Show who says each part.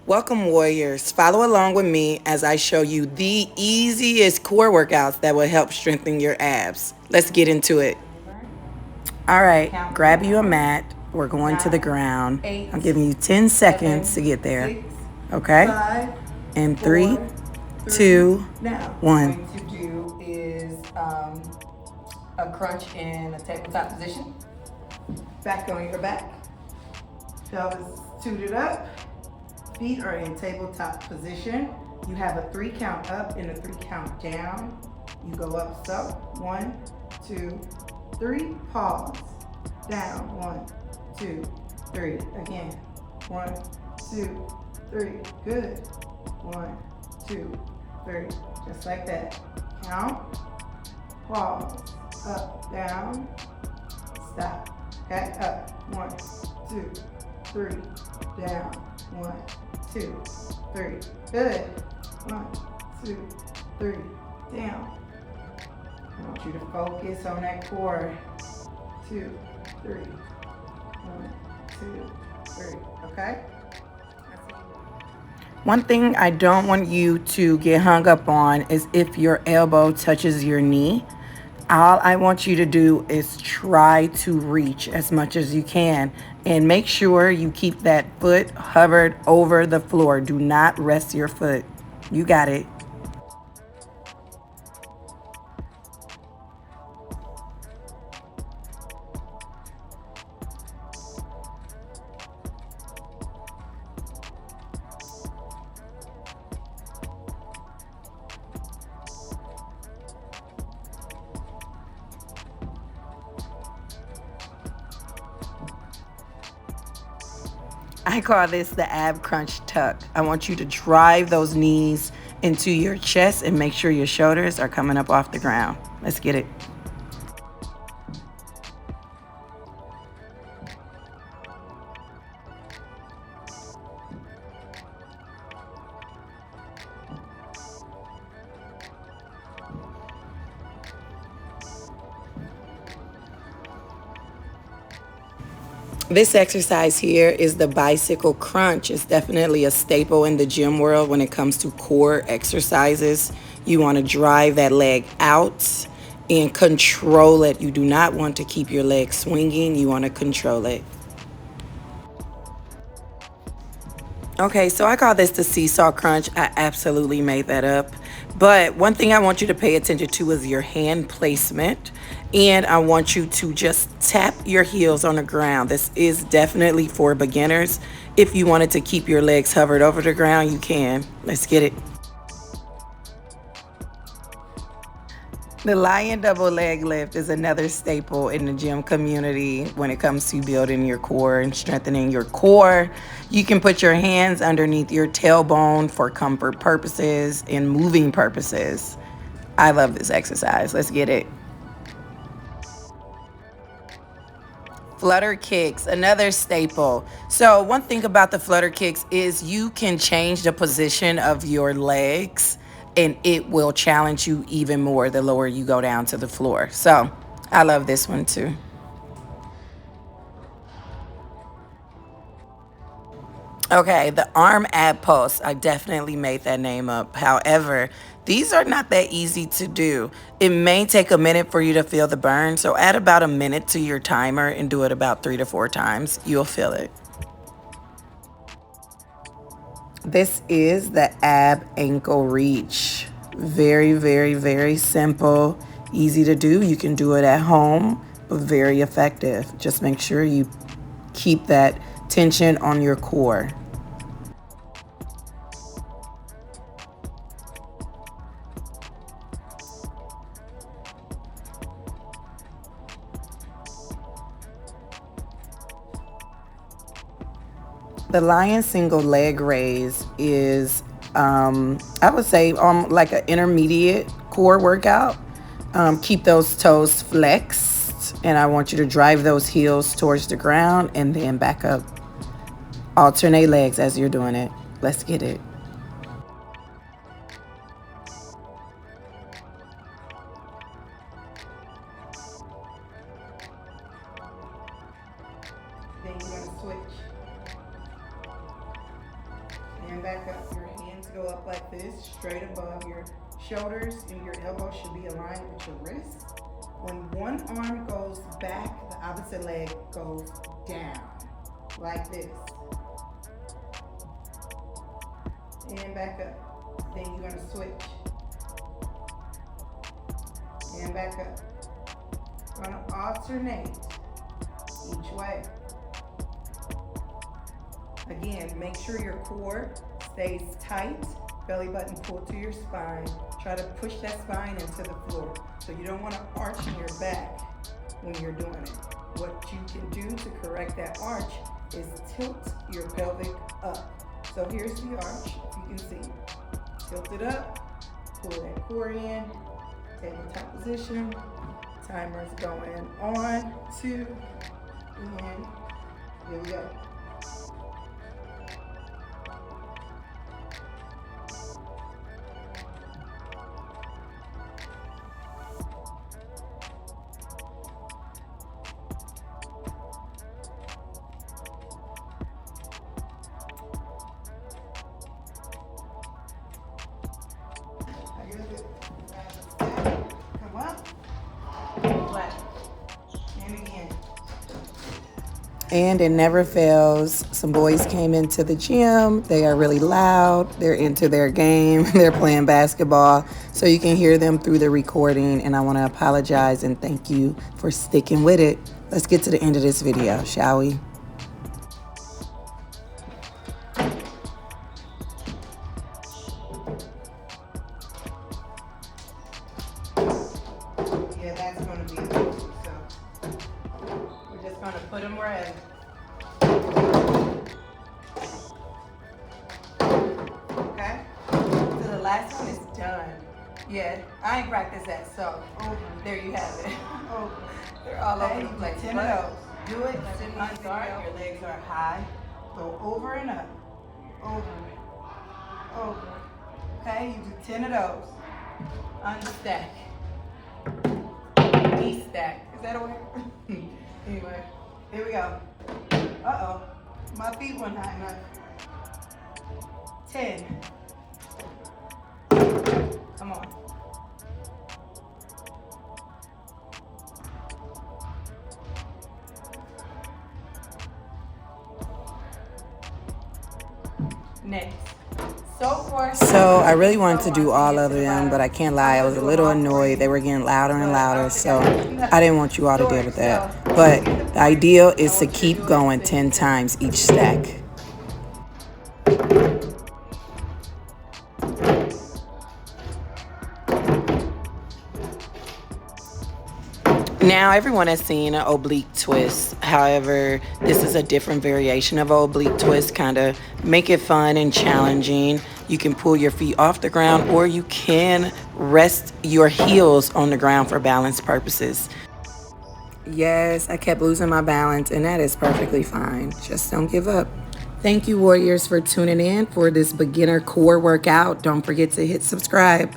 Speaker 1: Welcome, warriors. Follow along with me as I show you the easiest core workouts that will help strengthen your abs. Let's get into it. All right, grab you a mat. We're going to the ground. I'm giving you 10 seconds to get there. Okay? In three, two, one.
Speaker 2: What I'm going to do is a crunch in a tabletop position. Back on your back. Pelvis tooted up. Feet are in tabletop position. You have a 3 count up and a 3 count down. You go up so. 1, 2, 3. Pause. Down. 1, 2, 3. Again. 1, 2, 3. Good. 1, 2, 3. Just like that. Count. Pause. Up. Down. Stop. Okay. Up. 1, 2, 3. Down. 1, 2, 3. Good. 1, 2, 3. Down. I want you to focus on that core. 2, 3. 1, 2, 3. Okay?
Speaker 1: One thing I don't want you to get hung up on is if your elbow touches your knee. All I want you to do is try to reach as much as you can and make sure you keep that foot hovered over the floor. Do not rest your foot. You got it. I call this the ab crunch tuck. I want you to drive those knees into your chest and make sure your shoulders are coming up off the ground. Let's get it. This exercise here is the bicycle crunch. It's definitely a staple in the gym world when it comes to core exercises. You want to drive that leg out and control it. You do not want to keep your leg swinging. You want to control it. Okay, so I call this the seesaw crunch. I absolutely made that up. But one thing I want you to pay attention to is your hand placement. And I want you to just tap your heels on the ground. This is definitely for beginners. If you wanted to keep your legs hovered over the ground, you can. Let's get it. The lion double leg lift is another staple in the gym community when it comes to building your core and strengthening your core. You can put your hands underneath your tailbone for comfort purposes and moving purposes. I love this exercise. Let's get it. Flutter kicks, another staple. So one thing about the flutter kicks is you can change the position of your legs and it will challenge you even more the lower you go down to the floor. So I love this one too. Okay, the arm ab pulse. I definitely made that name up. However, these are not that easy to do. It may take a minute for you to feel the burn, so add about a minute to your timer and do it about 3 to 4 times. You'll feel it. This is the ab ankle reach. Very, very, very simple, easy to do. You can do it at home, but very effective. Just make sure you keep that tension on your core. The lion single leg raise is, I would say, like an intermediate core workout. Keep those toes flexed, and I want you to drive those heels towards the ground and then back up. Alternate legs as you're doing it. Let's get it.
Speaker 2: Then you're going to switch. And back up. Your hands go up like this, straight above your shoulders, and your elbows should be aligned with your wrists. When one arm goes back, the opposite leg goes down, like this. And back up. Then you're gonna switch. And back up. Gonna alternate each way. Again, make sure your core stays tight, belly button pulled to your spine. Try to push that spine into the floor. So you don't want to arch in your back when you're doing it. What you can do to correct that arch is tilt your pelvic up. So here's the arch, if you can see. Tilt it up, pull that core in, tabletop position. Timer's going on, 2, and here we go. Come up, flat, and again.
Speaker 1: And it never fails. Some boys came into the gym. They are really loud. They're into their game. They're playing basketball. So you can hear them through the recording. And I want to apologize and thank you for sticking with it. Let's get to the end of this video, shall we?
Speaker 2: Yeah, that's going to be it. So we're just going to put them wherever. Okay? So the last one is done. Yeah, I ain't practiced that, so there you have it. They're all over the place. 10 of those. Do it. Sit on start. Your legs are high. Go over and up. Over. Over. Okay, you do 10 of those. Unstack. De-stack. Is that a word? Anyway, here we go. Uh-oh. My feet weren't high enough. 10. Come on. Next. So
Speaker 1: I really wanted to do all of them, but I can't lie, I was a little annoyed. They were getting louder and louder, so I didn't want you all to deal with that. But the ideal is to keep going 10 times each stack. Now, everyone has seen an oblique twist. However, this is a different variation of an oblique twist, kind of make it fun and challenging. You can pull your feet off the ground, or you can rest your heels on the ground for balance purposes. Yes, I kept losing my balance, and that is perfectly fine. Just don't give up. Thank you, warriors, for tuning in for this beginner core workout. Don't forget to hit subscribe.